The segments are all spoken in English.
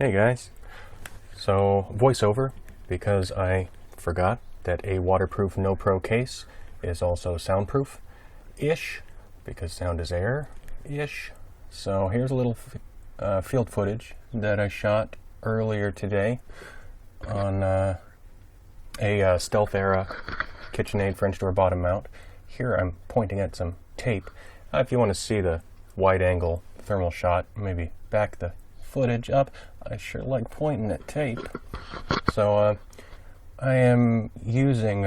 Hey guys, so voiceover because I forgot that a waterproof No Pro case is also soundproof-ish because sound is air-ish. So here's a little field footage that I shot earlier today on a stealth era Kitchenaid French door bottom mount. Here I'm pointing at some tape. If you want to see the wide angle thermal shot, maybe back the footage up. I sure like pointing at tape. So I am using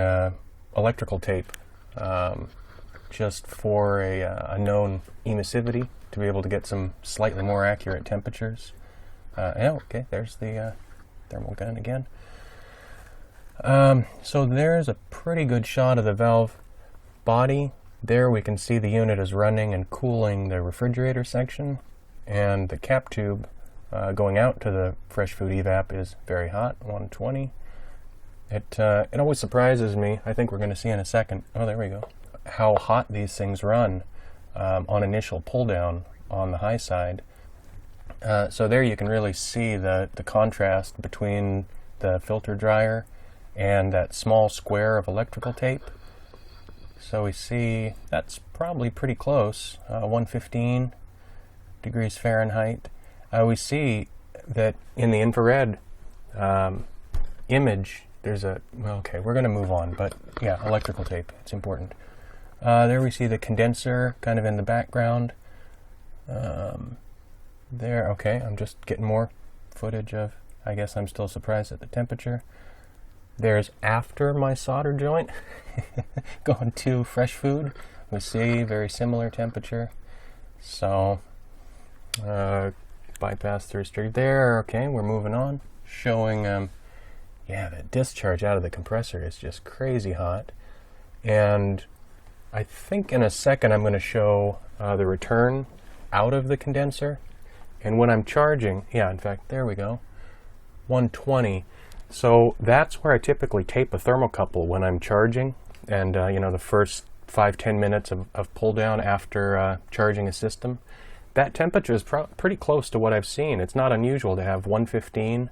electrical tape just for a known emissivity to be able to get some slightly more accurate temperatures. Okay, there's the thermal gun again. So there's a pretty good shot of the valve body. There we can see the unit is running and cooling the refrigerator section, and the cap tube going out to the fresh food evap is very hot, 120. It always surprises me, I think we're going to see in a second, oh there we go, how hot these things run on initial pull down on the high side. So there you can really see the contrast between the filter dryer and that small square of electrical tape. So we see that's probably pretty close, 115 degrees Fahrenheit. We see that in the infrared image, there's a, well, okay, we're going to move on, but yeah, electrical tape, it's important. There we see the condenser kind of in the background. There, okay, I'm just getting more footage of, I guess I'm still surprised at the temperature. There's after my solder joint going to fresh food. We see very similar temperature. So, bypass through straight there. Okay, we're moving on. Showing, yeah, the discharge out of the compressor is just crazy hot. And I think in a second I'm going to show the return out of the condenser. And when I'm charging, yeah, in fact, there we go, 120. So that's where I typically tape a thermocouple when I'm charging. And, you know, the first 5-10 minutes of pull down after charging a system. That temperature is pretty close to what I've seen. It's not unusual to have 115,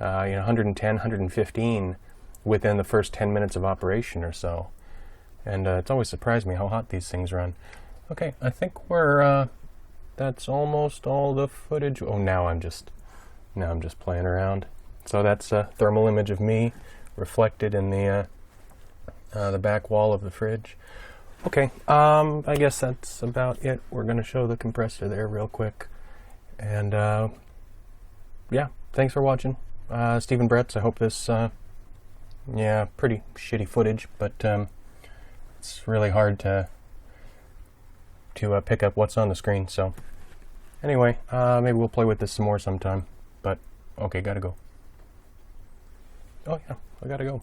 you know, 110, 115 within the first 10 minutes of operation or so. And it's always surprised me how hot these things run. Okay, I think we're, that's almost all the footage. Oh, now I'm just playing around. So that's a thermal image of me reflected in the back wall of the fridge. Okay, I guess that's about it. We're going to show the compressor there real quick. And, yeah, thanks for watching. Stephen Bretz, I hope this, yeah, pretty shitty footage, but it's really hard to pick up what's on the screen. So, anyway, maybe we'll play with this some more sometime. But, okay, gotta go. Oh, yeah, I gotta go.